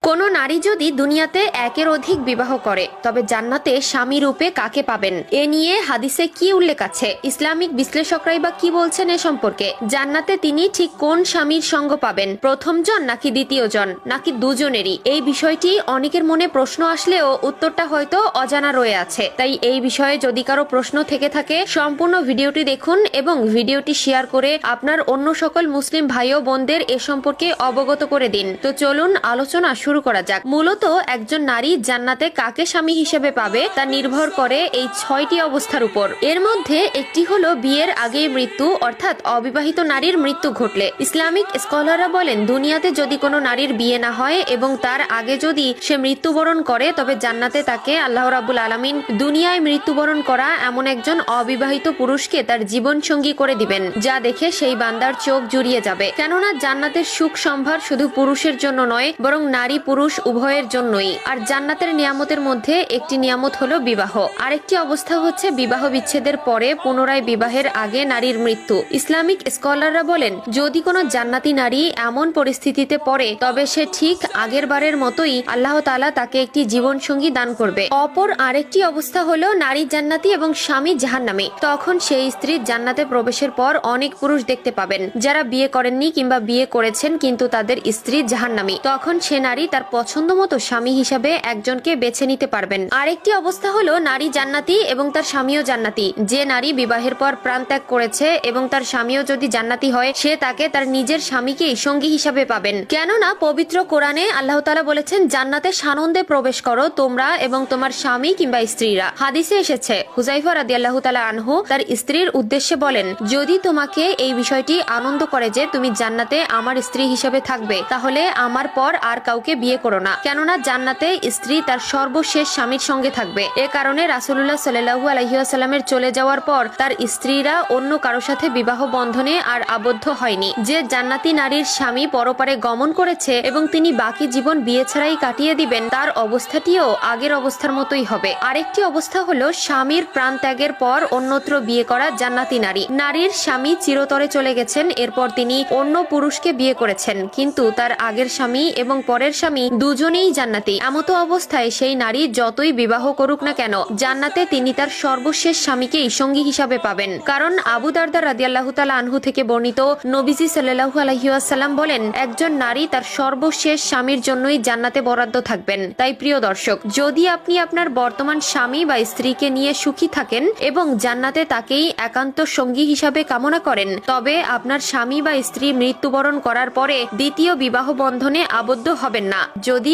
কোনো নারী যদি দুনিয়াতে একের অধিক বিবাহ করে তবে জান্নাতে স্বামী রূপে কাকে পাবেন, এ নিয়ে হাদিসে কি উল্লেখ আছে, ইসলামিক বিশ্লেষকরাই বা কি বলছেন এ সম্পর্কে, জান্নাতে তিনি ঠিক কোন স্বামীর সঙ্গ পাবেন, প্রথম জন নাকি দ্বিতীয় জন নাকি দুজনেরই, এই বিষয়টি অনেকের মনে প্রশ্ন আসলেও উত্তরটা হয়তো অজানা রয়ে আছে। তাই এই বিষয়ে যদি কারো প্রশ্ন থেকে থাকে সম্পূর্ণ ভিডিওটি দেখুন এবং ভিডিওটি শেয়ার করে আপনার অন্য সকল মুসলিম ভাই ও বোনদের এ সম্পর্কে অবগত করে দিন। তো চলুন আলোচনা শুরু করা যাক। মূলত একজন নারী জান্নাতে কাকে স্বামী হিসেবে পাবে তা নির্ভর করে এই 6টি অবস্থার উপর। এর মধ্যে একটি হলো বিয়ের আগেই মৃত্যু, অর্থাৎ অবিবাহিত নারীর মৃত্যু ঘটলে। ইসলামিক স্কলাররা বলেন দুনিয়াতে যদি কোনো নারীর বিয়ে না হয় এবং তার আগে যদি সে মৃত্যুবরণ করে তবে জান্নাতে তাকে আল্লাহ রাব্বুল আলামিন দুনিয়ায় মৃত্যুবরণ করা এমন একজন অবিবাহিত পুরুষকে তার জীবন সঙ্গী করে দিবেন, যা দেখে সেই বান্দার চোখ জুড়িয়ে যাবে। কেননা জান্নাতের সুখ সম্ভার শুধু পুরুষের জন্য নয় বরং নারী পুরুষ উভয়ের জন্যই। আর জান্নাতের নিয়ামতের মধ্যে একটি নিয়ামত হলো বিবাহ, আরেকটি অবস্থা হচ্ছে বিবাহ বিচ্ছেদের পরে পুনরায় বিবাহের আগে নারীর মৃত্যু। ইসলামিক স্কলাররা বলেন যদি কোনো জান্নাতি নারী এমন পরিস্থিতিতে পড়ে তবে সে ঠিক আগের বারের মতোই আল্লাহ তাআলা তাকে একটি জীবন সঙ্গী দান করবে। অপর আরেকটি অবস্থা হলো নারী জান্নাতি এবং স্বামী জাহান্নামী। তখন সেই স্ত্রী জান্নাতে প্রবেশের পর অনেক পুরুষ দেখতে পাবেন যারা বিয়ে করেননি কিংবা বিয়ে করেছেন কিন্তু তাদের স্ত্রী জাহান্নামী। তখন সে নারী তার পছন্দ মতো স্বামী হিসাবে একজনকে বেছে নিতে পারবেন। আরেকটি অবস্থা হলো নারী জান্নাতি এবং তার স্বামীও জান্নাতি। যে নারী বিবাহের পর প্রাণ ত্যাগ করেছে এবং তার স্বামীও যদি জান্নাতি হয় সে তাকে তার নিজের স্বামীকেই সঙ্গী হিসাবে পাবেন। কেননা পবিত্র কোরআনে আল্লাহ তাআলা বলেছেন জান্নাতে সানন্দে প্রবেশ করো তোমরা এবং তোমার স্বামী কিংবা স্ত্রীরা। হাদিসে এসেছে হুযায়ফা রাদিয়াল্লাহু তাআলা আনহু তার স্ত্রীর উদ্দেশ্যে বলেন যদি তোমাকে এই বিষয়টি আনন্দ করে যে তুমি জান্নাতে আমার স্ত্রী হিসেবে থাকবে তাহলে আমার পর আর কাউকে বিয়ে করো না, কেননা জান্নাতে স্ত্রী তার সর্বশেষ স্বামীর সঙ্গে থাকবে। এ কারণে রাসূলুল্লাহ সাল্লাল্লাহু আলাইহি ওয়াসাল্লামের চলে যাওয়ার পর তার স্ত্রীরা অন্য কারো সাথে বিবাহ বন্ধনে আর আবদ্ধ হয়নি। যে জান্নাতি নারীর স্বামী পরপারে গমন করেছে এবং তিনি বাকি জীবন বিয়ে ছাড়াই কাটিয়ে দিবেন তার অবস্থাটিও আগের অবস্থার মতোই হবে। আরেকটি অবস্থা হলো স্বামীর প্রাণ ত্যাগের পর অন্যত্র বিয়ে করা জান্নাতি নারী। নারীর স্বামী চিরতরে চলে গেছেন, এরপর তিনি অন্য পুরুষকে বিয়ে করেছেন কিন্তু তার আগের স্বামী এবং পরের স্বামী দুজনেই জান্নাতি। এমতো অবস্থায় সেই নারী যতই বিবাহ করুক না কেন জান্নাতে তিনি তার সর্বশেষ স্বামীকেই সঙ্গী হিসাবে পাবেন। কারণ আবু দারদা রাদিয়াল্লাহু তাআলা আনহু থেকে বর্ণিত নবীজি সাল্লাল্লাহু আলাইহি ওয়াসাল্লাম বলেন একজন নারী তার সর্বশেষ স্বামীর জন্যই জান্নাতে বরাদ্দ থাকবেন। তাই প্রিয় দর্শক, যদি আপনি আপনার বর্তমান স্বামী বা স্ত্রীকে নিয়ে সুখী থাকেন এবং জান্নাতে তাকেই একান্ত সঙ্গী হিসাবে কামনা করেন তবে আপনার স্বামী বা স্ত্রী মৃত্যুবরণ করার পরে দ্বিতীয় বিবাহ বন্ধনে আবদ্ধ হবেন না। যদি